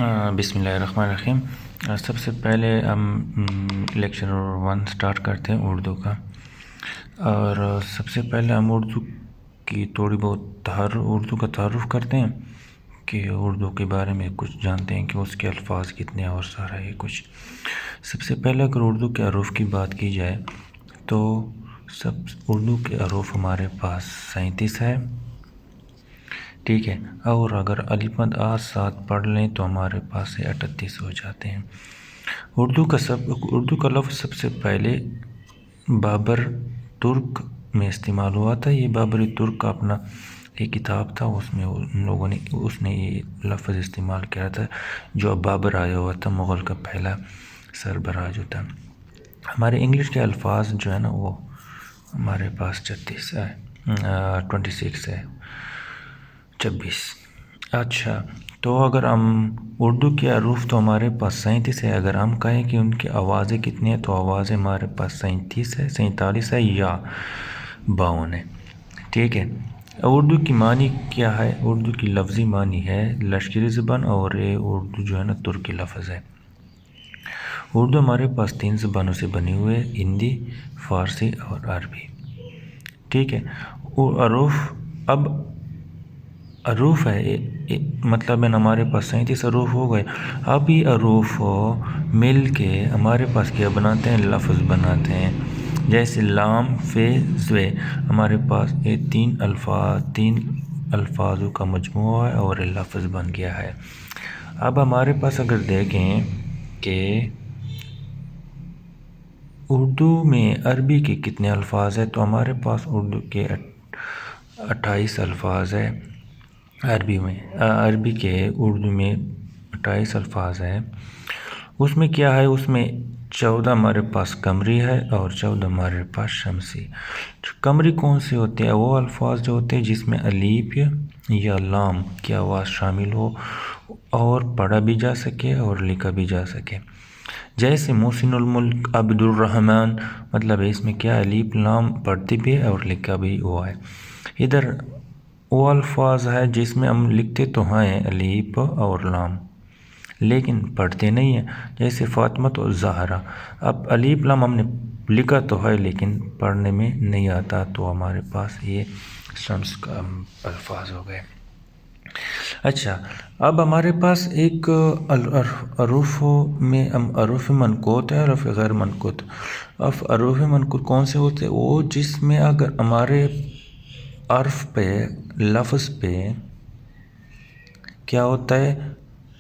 بسم اللہ الرحمن الرحیم۔ سب سے پہلے ہم لیکچر 1 سٹارٹ کرتے ہیں اردو کا، اور سب سے پہلے ہم اردو کی تھوڑی بہت اردو کا تعارف کرتے ہیں کہ اردو کے بارے میں کچھ جانتے ہیں کہ اس کے الفاظ کتنے اور سارا یہ کچھ۔ سب سے پہلے اگر اردو کے حروف کی بات کی جائے تو اردو کے حروف ہمارے پاس 37 ہے، ٹھیک ہے، اور اگر الف مد ساتھ پڑھ لیں تو ہمارے پاس 38 ہو جاتے ہیں۔ اردو کا لفظ سب سے پہلے بابر ترک میں استعمال ہوا تھا۔ یہ بابر ترک کا اپنا ایک کتاب تھا، اس میں ان لوگوں نے یہ لفظ استعمال کیا تھا، جو بابر آیا ہوا تھا، مغل کا پہلا سربراہ جو تھا۔ ہمارے انگلش کے الفاظ جو ہے نا وہ ہمارے پاس 26 ہے، 26۔ اچھا، تو اگر ہم اردو کے حروف تو ہمارے پاس 37 ہے، اگر ہم کہیں کہ ان کی آوازیں کتنی ہیں تو آوازیں ہمارے پاس 37 ہے، 47 ہے یا 52 ہے، ٹھیک ہے۔ اردو کی معنی کیا ہے؟ اردو کی لفظی معنی ہے لشکری زبان، اور یہ اردو جو ہے نا ترکی لفظ ہے۔ اردو ہمارے پاس 3 زبانوں سے بنی ہوئی ہے، ہندی، فارسی اور عربی، ٹھیک ہے۔ حروف ہے، مطلب ہمارے پاس 37 حروف ہو گئے۔ اب یہ حروف مل کے ہمارے پاس کیا بناتے ہیں؟ لفظ بناتے ہیں۔ جیسے لام، فے، زوے، ہمارے پاس یہ تین الفاظوں کا مجموعہ ہے اور لفظ بن گیا ہے۔ اب ہمارے پاس اگر دیکھیں کہ اردو میں عربی کے کتنے الفاظ ہیں تو ہمارے پاس اردو کے 28 الفاظ ہے، عربی کے اردو میں 28 الفاظ ہے۔ اس میں کیا ہے؟ اس میں 14 ہمارے پاس قمری ہے اور 14 ہمارے پاس شمسی۔ قمری کون سے ہوتے ہیں؟ وہ الفاظ جو ہوتے ہیں جس میں الف یا لام کی آواز شامل ہو اور پڑھا بھی جا سکے اور لکھا بھی جا سکے۔ جیسے محسن الملک عبد الرحمن، مطلب اس میں کیا الف لام پڑھتے بھی ہے اور لکھا بھی ہوا ہے۔ ادھر وہ الفاظ ہے جس میں ہم لکھتے تو ہیں الف اور لام لیکن پڑھتے نہیں ہیں، جیسے فاطمہ و زہرا۔ اب الف لام ہم نے لکھا تو ہے لیکن پڑھنے میں نہیں آتا، تو ہمارے پاس یہ شمس کا الفاظ ہو گئے۔ اچھا، اب ہمارے پاس ایک حروف میں حروف منقوط ہے، حروف غیر منقوط۔ اب حروف منقوط کون سے ہوتے ہیں؟ وہ جس میں اگر ہمارے حرف پہ، لفظ پہ کیا ہوتا ہے؟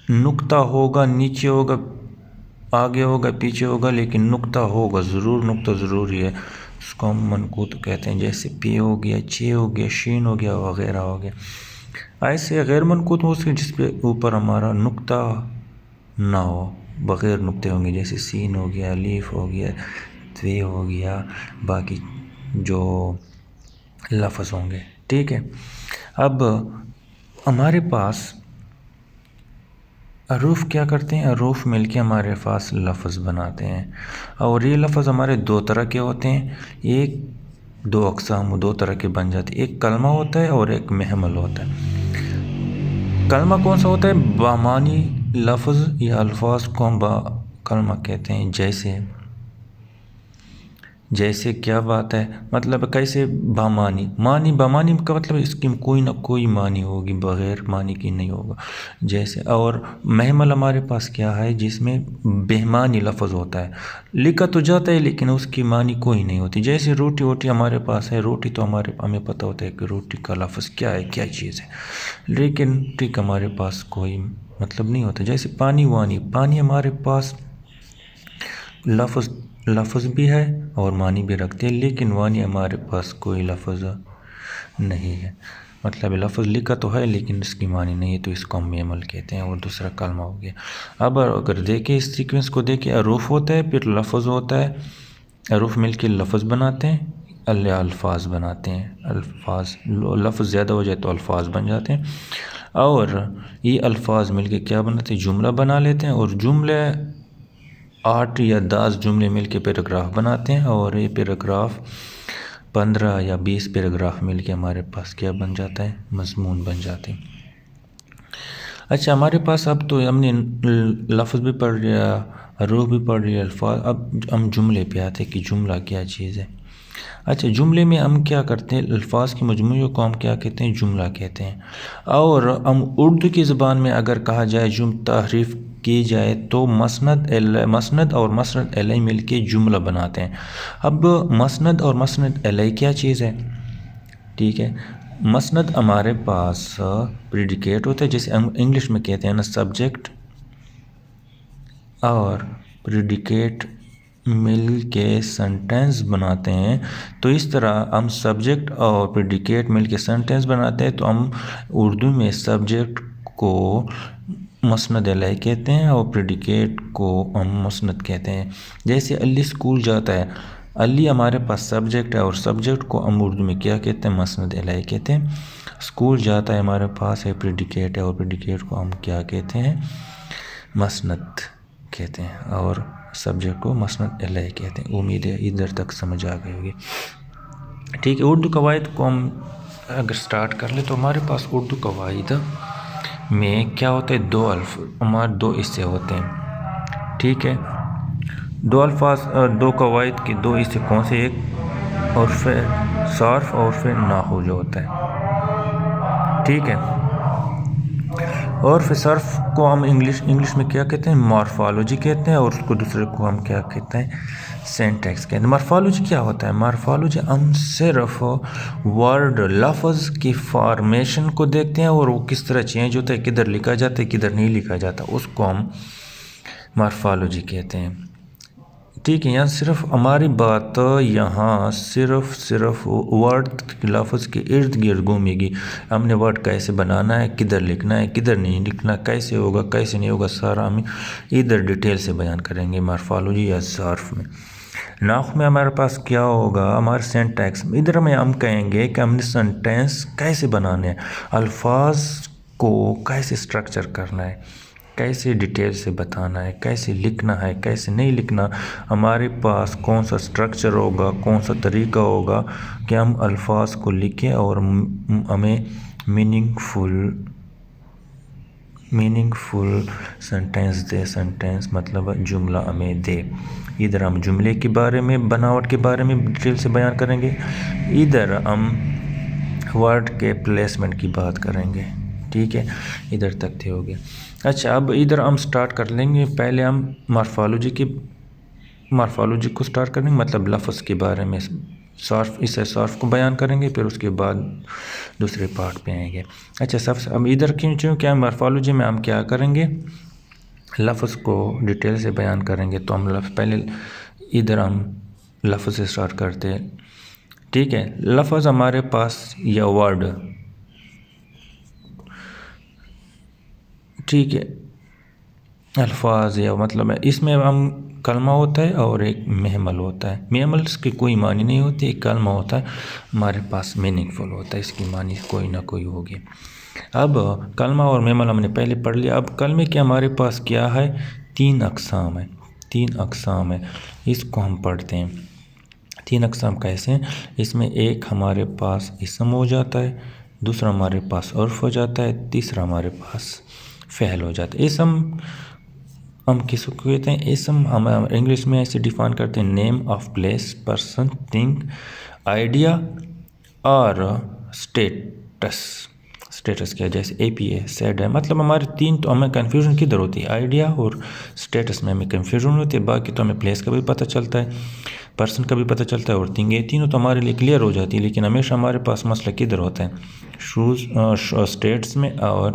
نقطہ ہوگا، نیچے ہوگا، آگے ہوگا، پیچھے ہوگا، لیکن نقطہ ہوگا ضرور، نقطہ ضروری ہے، اس کو ہم منقوط کہتے ہیں۔ جیسے پی ہو گیا، چے ہو گیا، شین ہو گیا وغیرہ ہو گیا۔ ایسے غیر منقوط ہو سکے جس پہ اوپر ہمارا نقطہ نہ ہو، بغیر نقطے ہوں گے، جیسے سین ہو گیا، الف ہو گیا، تے ہو گیا، باقی جو لفظ ہوں گے، ٹھیک ہے۔ اب ہمارے پاس حروف کیا کرتے ہیں؟ حروف مل کے ہمارے پاس لفظ بناتے ہیں، اور یہ لفظ ہمارے 2 طرح کے ہوتے ہیں، دو اقسام، 2 طرح کے بن جاتے ہیں، ایک کلمہ ہوتا ہے اور ایک محمل ہوتا ہے۔ کلمہ کون سا ہوتا ہے؟ بامانی لفظ یا الفاظ کو ہم کلمہ کہتے ہیں۔ جیسے کیا بات ہے، مطلب کیسے؟ بامانی کا مطلب اس کی کوئی نہ کوئی معنی ہوگی، بغیر معنی کی نہیں ہوگا۔ جیسے اور محمل ہمارے پاس کیا ہے؟ جس میں بہمانی لفظ ہوتا ہے، لکھا تو جاتا ہے لیکن اس کی معنی کوئی نہیں ہوتی۔ جیسے روٹی ہمارے پاس ہے، روٹی تو ہمیں پتہ ہوتا ہے کہ روٹی کا لفظ کیا ہے، کیا چیز ہے، لیکن ٹھیک ہمارے پاس کوئی مطلب نہیں ہوتا۔ جیسے پانی ہمارے پاس لفظ بھی ہے اور معنی بھی رکھتے ہیں، لیکن وانی ہمارے پاس کوئی لفظ نہیں ہے، مطلب لفظ لکھا تو ہے لیکن اس کی معنی نہیں ہے، تو اس کو ہم محمل کہتے ہیں، اور دوسرا کلمہ ہو گیا۔ اب اگر دیکھیں اس سیکوینس کو، دیکھیں، حروف ہوتا ہے، پھر لفظ ہوتا ہے، حروف مل کے لفظ بناتے ہیں، الفاظ بناتے ہیں، لفظ زیادہ ہو جائے تو الفاظ بن جاتے ہیں، اور یہ الفاظ مل کے کیا بناتے ہیں؟ جملہ بنا لیتے ہیں، اور جملے 8 یا 10 جملے مل کے پیراگراف بناتے ہیں، اور یہ پیراگراف 15 یا 20 پیراگراف مل کے ہمارے پاس کیا بن جاتا ہے؟ مضمون بن جاتے ہیں۔ اچھا ہمارے پاس اب تو ہم نے لفظ بھی پڑھ لیا، حروف بھی پڑھ لیا، الفاظ، اب ہم جملے پہ آتے کہ جملہ کیا چیز ہے۔ اچھا جملے میں ہم کیا کرتے ہیں، الفاظ کے مجموعے کو ہم کیا کہتے ہیں، جملہ کہتے ہیں۔ اور ہم اردو کی زبان میں اگر کہا جائے تعریف کی جائے تو مسند اور مسند علیہ مل کے جملہ بناتے ہیں۔ اب مسند اور مسند علیہ کیا چیز ہے، ٹھیک ہے۔ مسند ہمارے پاس پریڈیکیٹ ہوتا ہے، جیسے ہم انگلش میں کہتے ہیں نا سبجیکٹ اور پریڈیکیٹ مل کے سنٹینس بناتے ہیں، تو اس طرح ہم سبجیکٹ اور پریڈیکیٹ مل کے سنٹینس بناتے ہیں، تو ہم اردو میں سبجیکٹ کو مسند علیہ کہتے ہیں اور پریڈیکیٹ کو ہم مسند کہتے ہیں۔ جیسے علی اسکول جاتا ہے، علی ہمارے پاس سبجیکٹ ہے اور سبجیکٹ کو ہم اردو میں کیا کہتے ہیں، مسند علیہ کہتے ہیں۔ اسکول جاتا ہے ہمارے پاس ہے پریڈیکیٹ ہے اور پریڈیکیٹ کو ہم کیا کہتے ہیں، مسند کہتے ہیں، اور سبجیکٹ کو مسند علیہ کہتے ہیں۔ امید ہے ادھر تک سمجھ آ گئی ہوگی، ٹھیک ہے۔ اردو قواعد کو ہم اگر سٹارٹ کر لیں تو ہمارے پاس اردو قواعد میں کیا ہوتا ہے، ہمارے دو حصے ہوتے ہیں، ٹھیک ہے۔ دو قواعد کے دو حصے کون سے، ایک عرف صرف اور پھر نحو جو ہوتا ہے، ٹھیک ہے۔ عرف صرف کو ہم انگلش میں کیا کہتے ہیں، مارفالوجی کہتے ہیں، اور اس کو دوسرے کو ہم کیا کہتے ہیں، سینٹیکس کہتے ہیں۔ مارفالوجی کیا ہوتا ہے، مارفالوجی ہم صرف ورڈ لفظ کی فارمیشن کو دیکھتے ہیں اور وہ کس طرح چینج ہوتا ہے، کدھر لکھا جاتا ہے کدھر نہیں لکھا جاتا، اس کو ہم مارفالوجی کہتے ہیں، ٹھیک ہے۔ یہاں صرف ہماری بات یہاں صرف ورڈ لفظ کے ارد گرد گھومے گی، ہم نے ورڈ کیسے بنانا ہے، کدھر لکھنا ہے کدھر نہیں لکھنا، کیسے ہوگا کیسے نہیں ہوگا، سارا ہم ادھر ڈیٹیل سے بیان کریں گے مارفالوجی یا صرف میں۔ نحو میں ہمارے پاس کیا ہوگا، ہمارے سینٹیکس، ادھر میں ہم کہیں گے کہ ہم نے سینٹینس کیسے بنانے ہیں، الفاظ کو کیسے اسٹرکچر کرنا ہے، کیسے ڈیٹیل سے بتانا ہے، کیسے لکھنا ہے کیسے نہیں لکھنا، ہمارے پاس کون سا اسٹرکچر ہوگا، کون سا طریقہ ہوگا کہ ہم الفاظ کو لکھیں اور ہمیں میننگ فل سنٹینس دے، سنٹینس مطلب جملہ ہمیں دے۔ ادھر ہم جملے کے بارے میں، بناوٹ کے بارے میں ڈیٹیل سے بیان کریں گے، ادھر ہم ورڈ کے پلیسمنٹ کی بات کریں گے، ٹھیک ہے۔ ادھر تک تھے ہو گیا۔ اچھا اب ادھر ہم سٹارٹ کر لیں گے، پہلے ہم مارفالوجی کو سٹارٹ کریں گے، مطلب لفظ کے بارے میں صرف کو بیان کریں گے، پھر اس کے بعد دوسرے پارٹ پہ آئیں گے۔ اچھا اب ادھر کیا مارفالوجی میں ہم کیا کریں گے، لفظ کو ڈیٹیل سے بیان کریں گے، تو ہم پہلے ادھر ہم لفظ سے سٹارٹ کرتے ہیں، ٹھیک ہے۔ لفظ ہمارے پاس یا ورڈ، ٹھیک ہے، الفاظ یا مطلب ہے، اس میں ہم کلمہ ہوتا ہے اور ایک محمل ہوتا ہے، محمل اس کی کوئی معنی نہیں ہوتی، ایک کلمہ ہوتا ہے ہمارے پاس میننگ فل ہوتا ہے، اس کی معنی کوئی نہ کوئی ہوگی۔ اب کلمہ اور محمل ہم نے پہلے پڑھ لیا، اب کلمے کے ہمارے پاس کیا ہے، تین اقسام ہے، اس کو ہم پڑھتے ہیں۔ تین اقسام کیسے ہیں، اس میں ایک ہمارے پاس اسم ہو جاتا ہے، دوسرا ہمارے پاس عرف ہو جاتا ہے، تیسرا ہمارے پاس فعل ہو جاتا ہے۔ اسم ہم کس کو کہتے ہیں، اسم ہم انگلش میں ایسے ڈیفائن کرتے ہیں، name of place, person, thing, idea اور اسٹیٹس کیا، جیسے اے پی ہے، سیڈ ہے، مطلب ہمارے تین، تو ہمیں کنفیوژن کدھر ہوتی ہے، آئیڈیا اور اسٹیٹس میں ہمیں کنفیوژن ہوتی ہے، باقی تو ہمیں پلیس کا بھی پتہ چلتا ہے، پرسن کا بھی پتہ چلتا ہے اور تھنگ، یہ تینوں تو ہمارے لیے کلیئر ہو جاتی ہے، لیکن ہمیشہ ہمارے پاس مسئلہ کدھر ہوتا ہے، اسٹیٹس میں اور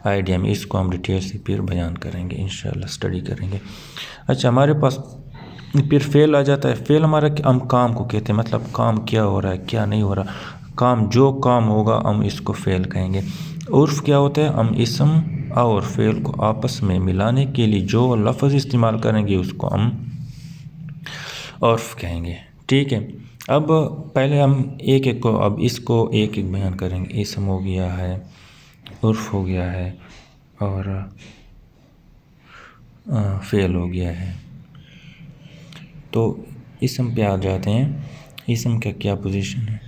آئیڈیا میں، اس کو ہم ڈیٹیل سے پھر بیان کریں گے، انشاءاللہ اسٹڈی کریں گے۔ اچھا ہمارے پاس پھر فعل آ جاتا ہے، فعل ہمارا ہم کام کو کہتے ہیں، مطلب کام کیا ہو رہا ہے کیا نہیں ہو رہا، جو کام ہوگا ہم اس کو فعل کہیں گے۔ عرف کیا ہوتا ہے، ہم اسم اور فعل کو آپس میں ملانے کے لیے جو لفظ استعمال کریں گے اس کو ہم عرف کہیں گے، ٹھیک ہے۔ اب پہلے ہم اس کو ایک بیان کریں گے، اسم ہو گیا ہے، عرف ہو گیا ہے اور فعل ہو گیا ہے۔ تو اسم پہ آ جاتے ہیں، اسم کا کیا پوزیشن ہے،